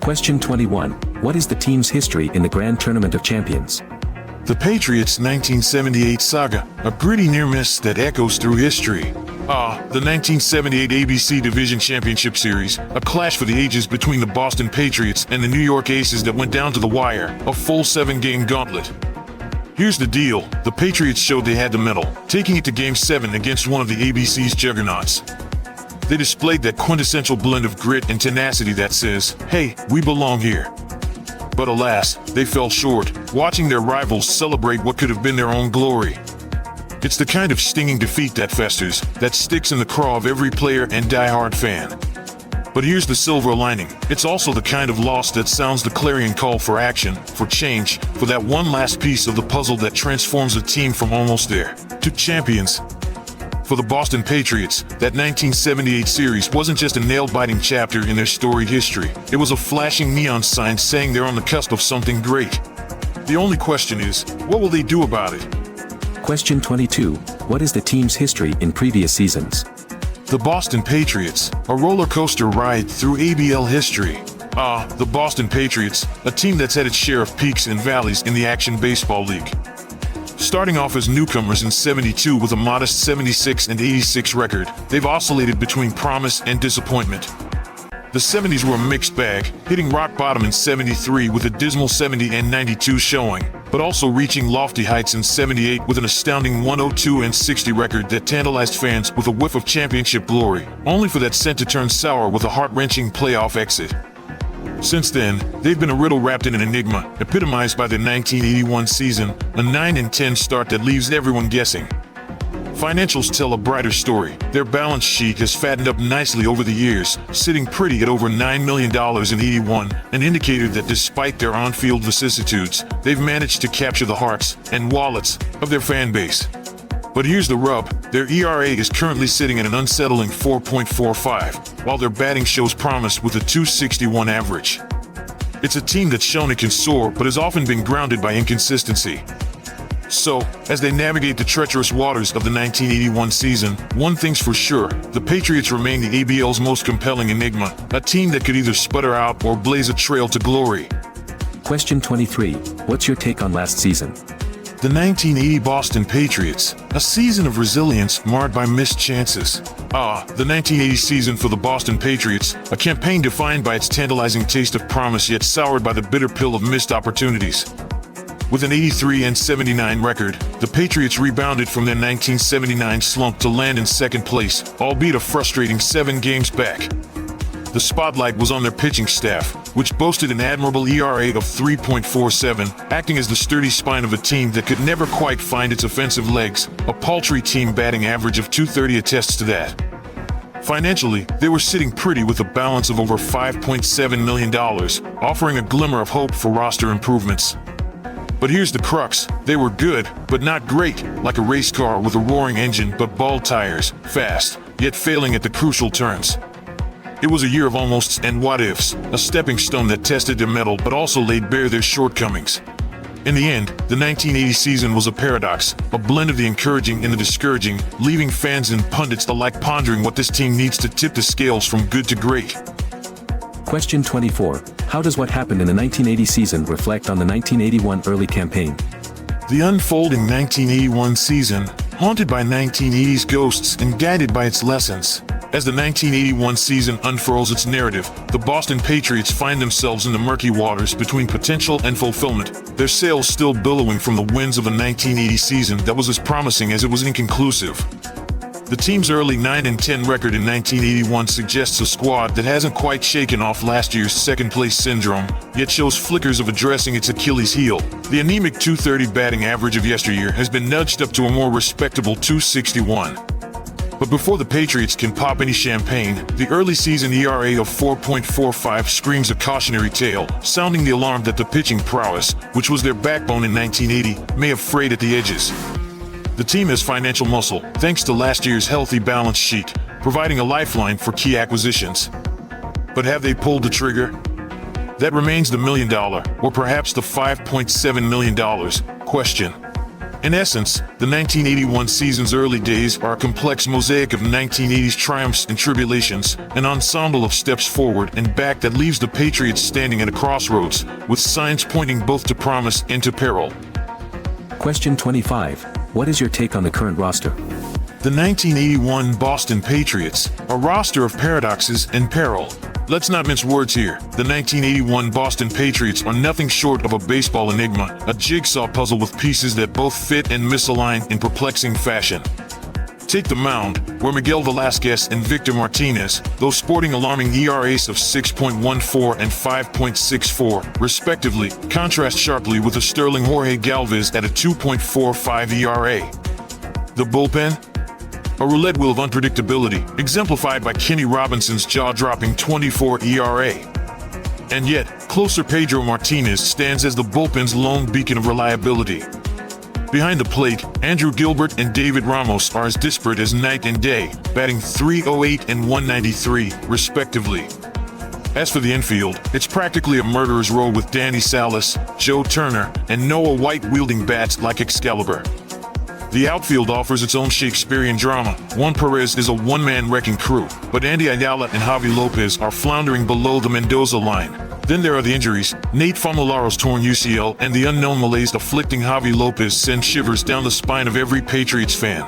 Question 21. What is the team's history in the Grand Tournament of Champions? The Patriots' 1978 saga, a gritty near miss that echoes through history. The 1978 ABC Division Championship Series, a clash for the ages between the Boston Patriots and the New York Aces that went down to the wire, a full 7-game gauntlet. Here's the deal, the Patriots showed they had the mettle, taking it to Game 7 against one of the ABC's juggernauts. They displayed that quintessential blend of grit and tenacity that says, hey, we belong here. But alas, they fell short, watching their rivals celebrate what could have been their own glory. It's the kind of stinging defeat that festers, that sticks in the craw of every player and die-hard fan. But here's the silver lining, it's also the kind of loss that sounds the clarion call for action, for change, for that one last piece of the puzzle that transforms a team from almost there to champions. For the Boston Patriots, that 1978 series wasn't just a nail-biting chapter in their storied history. It was a flashing neon sign saying they're on the cusp of something great. The only question is, what will they do about it? Question 22. What is the team's history in previous seasons? The Boston Patriots, a roller coaster ride through ABL history. The Boston Patriots, a team that's had its share of peaks and valleys in the Action Baseball League. Starting off as newcomers in '72 with a modest 76-86 record, they've oscillated between promise and disappointment. The '70s were a mixed bag, hitting rock bottom in '73 with a dismal 70-92 showing, but also reaching lofty heights in '78 with an astounding 102-60 record that tantalized fans with a whiff of championship glory, only for that scent to turn sour with a heart-wrenching playoff exit. Since then, they've been a riddle wrapped in an enigma, epitomized by their 1981 season, a 9-10 start that leaves everyone guessing. Financials tell a brighter story. Their balance sheet has fattened up nicely over the years, sitting pretty at over $9 million in '81, an indicator that despite their on-field vicissitudes, they've managed to capture the hearts and wallets of their fan base. But here's the rub, their ERA is currently sitting at an unsettling 4.45, while their batting shows promise with a .261 average. It's a team that's shown it can soar, but has often been grounded by inconsistency. So, as they navigate the treacherous waters of the 1981 season, one thing's for sure, the Patriots remain the ABL's most compelling enigma, a team that could either sputter out or blaze a trail to glory. Question 23. What's your take on last season? The 1980 Boston Patriots, a season of resilience marred by missed chances. The 1980 season for the Boston Patriots, a campaign defined by its tantalizing taste of promise yet soured by the bitter pill of missed opportunities. With an 83-79 record, the Patriots rebounded from their 1979 slump to land in second place, albeit a frustrating 7 games back. The spotlight was on their pitching staff, which boasted an admirable ERA of 3.47, acting as the sturdy spine of a team that could never quite find its offensive legs. A paltry team batting average of .230 attests to that. Financially, they were sitting pretty with a balance of over $5.7 million, offering a glimmer of hope for roster improvements. But here's the crux, they were good, but not great, like a race car with a roaring engine but bald tires, fast, yet failing at the crucial turns. It was a year of almosts and what-ifs, a stepping stone that tested their mettle but also laid bare their shortcomings. In the end, the 1980 season was a paradox, a blend of the encouraging and the discouraging, leaving fans and pundits alike pondering what this team needs to tip the scales from good to great. Question 24. How does what happened in the 1980 season reflect on the 1981 early campaign? The unfolding 1981 season, haunted by 1980's ghosts and guided by its lessons. As the 1981 season unfurls its narrative, the Boston Patriots find themselves in the murky waters between potential and fulfillment, their sails still billowing from the winds of a 1980 season that was as promising as it was inconclusive. The team's early 9-10 record in 1981 suggests a squad that hasn't quite shaken off last year's second-place syndrome, yet shows flickers of addressing its Achilles heel. The anemic .230 batting average of yesteryear has been nudged up to a more respectable .261. But before the Patriots can pop any champagne, the early season ERA of 4.45 screams a cautionary tale, sounding the alarm that the pitching prowess, which was their backbone in 1980, may have frayed at the edges. The team has financial muscle, thanks to last year's healthy balance sheet, providing a lifeline for key acquisitions. But have they pulled the trigger? That remains the $1 million, or perhaps the $5.7 million, question. In essence, the 1981 season's early days are a complex mosaic of 1980s triumphs and tribulations, an ensemble of steps forward and back that leaves the Patriots standing at a crossroads, with signs pointing both to promise and to peril. Question 25. What is your take on the current roster? The 1981 Boston Patriots, a roster of paradoxes and peril. Let's not mince words here. The 1981 Boston Patriots are nothing short of a baseball enigma, a jigsaw puzzle with pieces that both fit and misalign in perplexing fashion. Take the mound, where Miguel Velasquez and Victor Martinez, those sporting alarming ERAs of 6.14 and 5.64, respectively, contrast sharply with a sterling Jorge Galvez at a 2.45 ERA. The bullpen? A roulette wheel of unpredictability, exemplified by Kenny Robinson's jaw-dropping 24 ERA. And yet, closer Pedro Martinez stands as the bullpen's lone beacon of reliability. Behind the plate, Andrew Gilbert and David Ramos are as disparate as night and day, batting .308 and .193, respectively. As for the infield, it's practically a murderer's row with Danny Salas, Joe Turner, and Noah White wielding bats like Excalibur. The outfield offers its own Shakespearean drama. Juan Perez is a one-man wrecking crew, but Andy Ayala and Javi Lopez are floundering below the Mendoza line. Then there are the injuries. Nate Famularo's torn UCL and the unknown malaise afflicting Javi Lopez send shivers down the spine of every Patriots fan.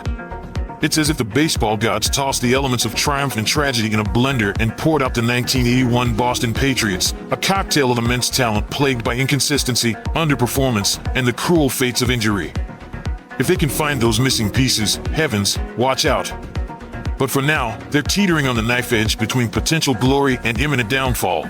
It's as if the baseball gods tossed the elements of triumph and tragedy in a blender and poured out the 1981 Boston Patriots, a cocktail of immense talent plagued by inconsistency, underperformance, and the cruel fates of injury. If they can find those missing pieces, heavens, watch out. But for now, they're teetering on the knife edge between potential glory and imminent downfall.